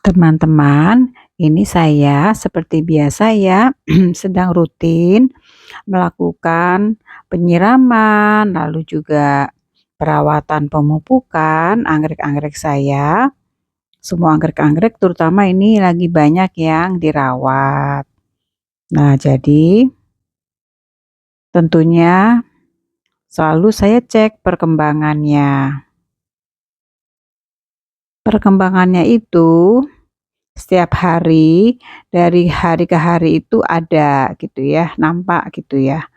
Teman-teman, ini saya seperti biasa ya, sedang rutin melakukan penyiraman, lalu juga perawatan pemupukan anggrek-anggrek saya. Semua anggrek-anggrek terutama ini lagi banyak yang dirawat. Nah, jadi tentunya selalu saya cek perkembangannya. Perkembangannya itu setiap hari, dari hari ke hari itu ada gitu ya, nampak gitu ya,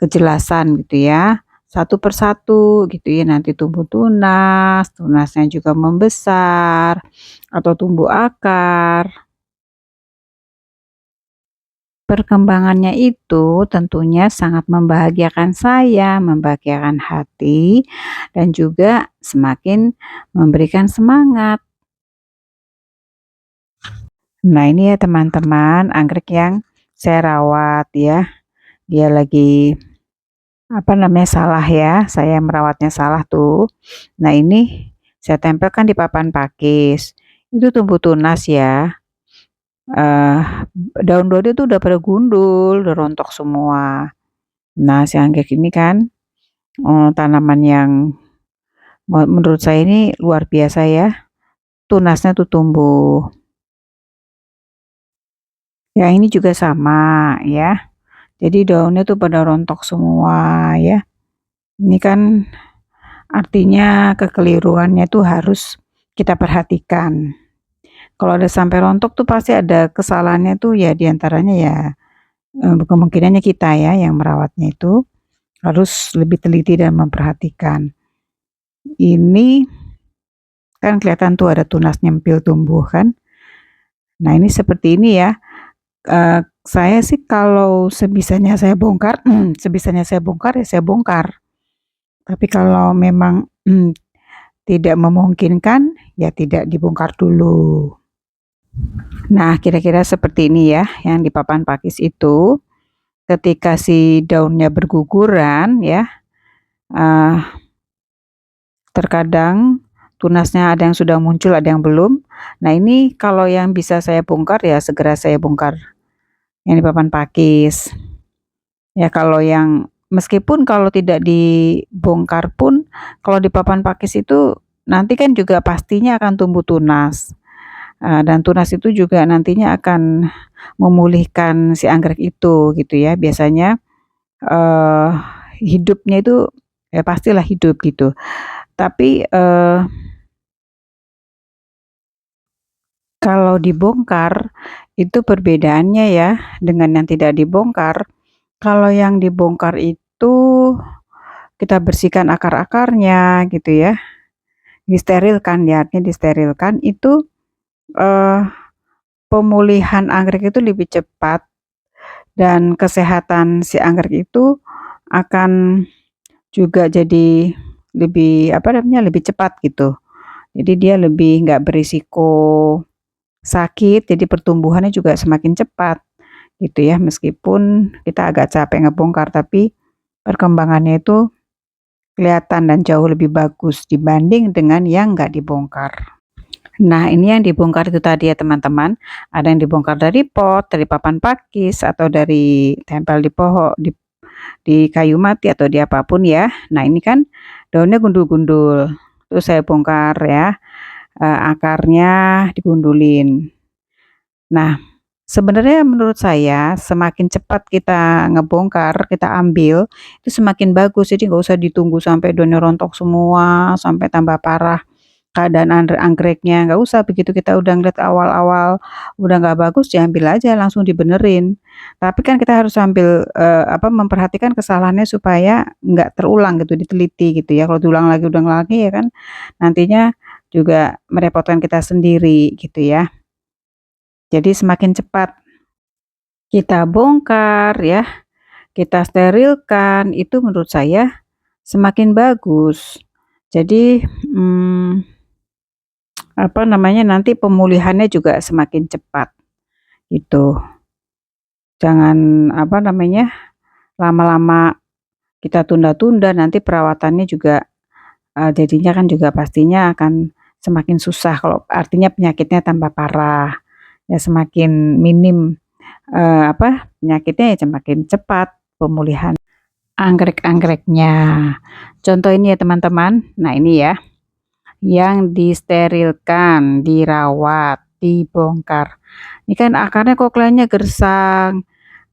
kejelasan gitu ya, satu persatu gitu ya, nanti tumbuh tunas, tunasnya juga membesar atau tumbuh akar. Perkembangannya itu tentunya sangat membahagiakan saya, membahagiakan hati, dan juga semakin memberikan semangat. Nah, ini ya teman-teman, anggrek yang saya rawat ya. Dia lagi apa namanya salah ya, saya merawatnya salah tuh. Nah, ini saya tempelkan di papan pakis. Itu tumbuh tunas ya. eh Daun-daunnya tuh udah pada gundul, udah rontok semua. Nah, si anggrek ini kan tanaman yang menurut saya ini luar biasa ya. Tunasnya tuh tumbuh. Ya, ini juga sama ya. Jadi daunnya tuh pada rontok semua ya. Ini kan artinya kekeliruannya tuh harus kita perhatikan. Kalau ada sampai rontok tuh pasti ada kesalahannya tuh ya diantaranya ya kemungkinannya kita ya yang merawatnya itu harus lebih teliti dan memperhatikan. Ini kan kelihatan tuh ada tunas nyempil tumbuh kan. Nah, ini seperti ini ya. Saya sih kalau sebisanya saya bongkar, sebisanya saya bongkar ya saya bongkar. Tapi kalau memang tidak memungkinkan, ya tidak dibongkar dulu. Nah, kira-kira seperti ini ya, yang di papan pakis itu, ketika si daunnya berguguran ya, uh, terkadang tunasnya ada yang sudah muncul, ada yang belum. Nah, ini kalau yang bisa saya bongkar ya segera saya bongkar yang di papan pakis. Ya, kalau yang meskipun kalau tidak dibongkar pun, kalau di papan pakis itu nanti kan juga pastinya akan tumbuh tunas. Dan tunas itu juga nantinya akan memulihkan si anggrek itu gitu ya. Biasanya, eee, hidupnya itu ya pastilah hidup gitu. Tapi, kalau dibongkar itu perbedaannya ya dengan yang tidak dibongkar. Kalau yang dibongkar itu kita bersihkan akar-akarnya gitu ya, disterilkan ya, artinya disterilkan itu, eee, pemulihan anggrek itu lebih cepat dan kesehatan si anggrek itu akan juga jadi lebih, apa namanya, lebih cepat gitu. Jadi dia lebih nggak berisiko sakit, jadi pertumbuhannya juga semakin cepat gitu ya. Meskipun kita agak capek ngebongkar, tapi perkembangannya itu kelihatan dan jauh lebih bagus dibanding dengan yang nggak dibongkar. Nah, ini yang dibongkar itu tadi ya teman-teman, ada yang dibongkar dari pot, dari papan pakis, atau dari tempel di pohon, di kayu mati atau di apapun ya. Nah, ini kan daunnya gundul-gundul, terus saya bongkar ya, akarnya digundulin. Nah, sebenarnya menurut saya semakin cepat kita ngebongkar, kita ambil, itu semakin bagus. Jadi nggak usah ditunggu sampai daunnya rontok semua, sampai tambah parah keadaan anggreknya, nggak usah. Begitu kita udah ngeliat awal-awal udah nggak bagus, diambil aja langsung dibenerin. Tapi kan kita harus sambil, memperhatikan kesalahannya supaya nggak terulang gitu, diteliti gitu ya. Kalau diulang lagi ya kan nantinya juga merepotkan kita sendiri gitu ya. Jadi semakin cepat kita bongkar ya, kita sterilkan, itu menurut saya semakin bagus. Jadi, nanti pemulihannya juga semakin cepat, gitu. Jangan, lama-lama kita tunda-tunda, nanti perawatannya juga, jadinya kan juga pastinya akan semakin susah, kalau artinya penyakitnya tambah parah. Ya semakin minim penyakitnya ya semakin cepat pemulihan anggrek-anggreknya. Contoh ini ya teman-teman. Nah ini ya, yang disterilkan, dirawat, dibongkar. Ini kan akarnya kok kelihatannya gersang,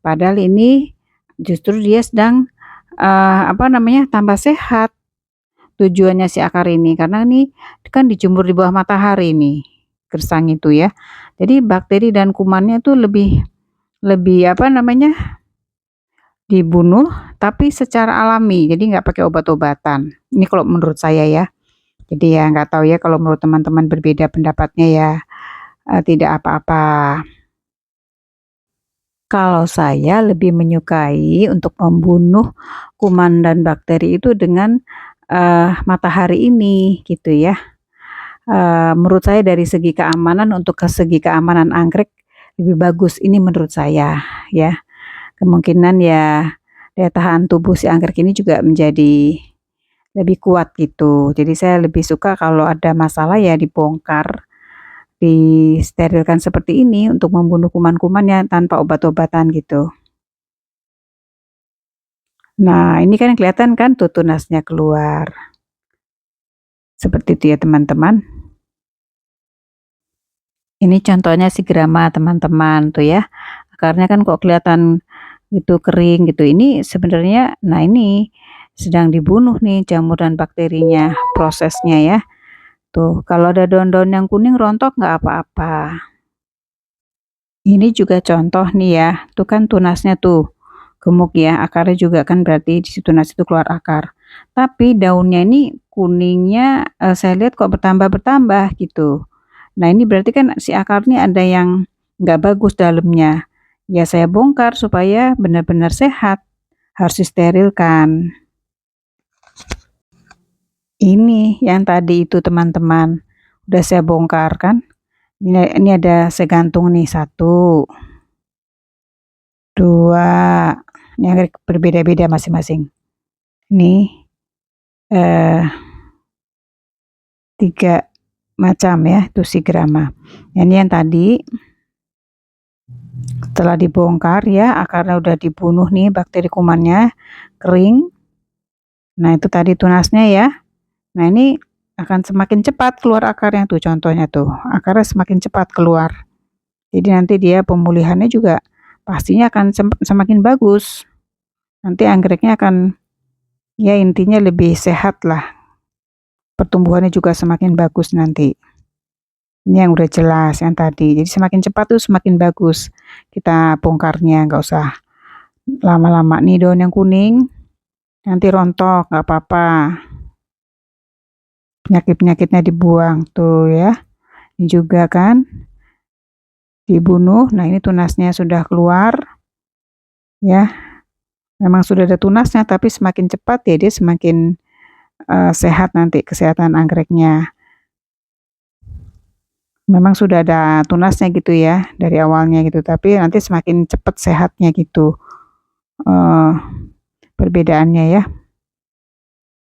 padahal ini justru dia sedang tambah sehat. Tujuannya si akar ini, karena ini kan dijemur di bawah matahari nih, gersang itu ya. Jadi bakteri dan kumannya tuh lebih lebih dibunuh tapi secara alami, jadi nggak pakai obat-obatan. Ini kalau menurut saya ya. Jadi ya nggak tahu ya kalau menurut teman-teman berbeda pendapatnya ya, tidak apa-apa. Kalau saya lebih menyukai untuk membunuh kuman dan bakteri itu dengan, matahari ini gitu ya. Menurut saya dari segi keamanan, untuk ke segi keamanan anggrek lebih bagus, ini menurut saya ya. Kemungkinan ya daya tahan tubuh si anggrek ini juga menjadi lebih kuat gitu. Jadi saya lebih suka kalau ada masalah ya dibongkar, disterilkan seperti ini untuk membunuh kuman-kumannya tanpa obat-obatan gitu. Nah, ini kan kelihatan kan tuh tunasnya keluar. Seperti itu ya teman-teman. Ini contohnya si grama teman-teman tuh ya. Akarnya kan kok kelihatan itu kering gitu. Ini sebenarnya nah ini sedang dibunuh nih jamur dan bakterinya, prosesnya ya. Tuh, kalau ada daun-daun yang kuning rontok nggak apa-apa. Ini juga contoh nih ya, tuh kan tunasnya tuh gemuk ya, akarnya juga kan berarti di situ tunas itu keluar akar. Tapi daunnya ini kuningnya saya lihat kok bertambah-bertambah gitu. Nah ini berarti kan si akar ini ada yang nggak bagus dalamnya. Ya saya bongkar supaya benar-benar sehat, harus disterilkan. Ini yang tadi itu teman-teman, udah saya bongkar kan. Ini ada saya gantung nih, 1, 2, ini agak berbeda-beda masing-masing. Ini 3 macam ya, itu si grama. Ini yang tadi setelah dibongkar ya, akarnya udah dibunuh nih bakteri kumannya, kering. Nah itu tadi tunasnya ya. Nah ini akan semakin cepat keluar akarnya tuh, contohnya tuh, akarnya semakin cepat keluar. Jadi nanti dia pemulihannya juga pastinya akan semakin bagus. Nanti anggreknya akan ya intinya lebih sehat lah. Pertumbuhannya juga semakin bagus nanti. Ini yang udah jelas yang tadi. Jadi semakin cepat tuh semakin bagus kita bongkarnya, nggak usah lama-lama. Nih daun yang kuning nanti rontok, nggak apa-apa. Penyakit-penyakitnya dibuang tuh ya. Ini juga kan dibunuh. Nah ini tunasnya sudah keluar ya. Memang sudah ada tunasnya, tapi semakin cepat ya dia semakin sehat nanti kesehatan anggreknya. Memang sudah ada tunasnya gitu ya dari awalnya gitu, tapi nanti semakin cepat sehatnya gitu, perbedaannya ya.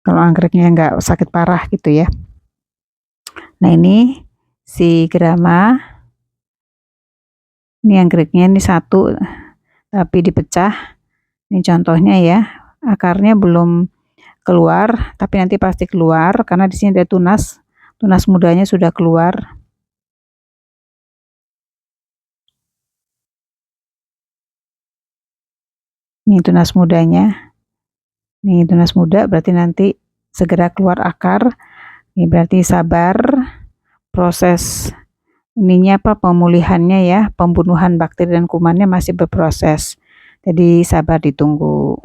Kalau anggreknya nggak sakit parah gitu ya. Nah ini si grama, ini anggreknya ini 1 tapi dipecah. Ini contohnya ya, akarnya belum keluar, tapi nanti pasti keluar karena di sini ada tunas, tunas mudanya sudah keluar. Ini tunas mudanya. Nih tunas muda berarti nanti segera keluar akar. Ini berarti sabar proses ininya pemulihannya ya, pembunuhan bakteri dan kumannya masih berproses. Jadi sabar ditunggu.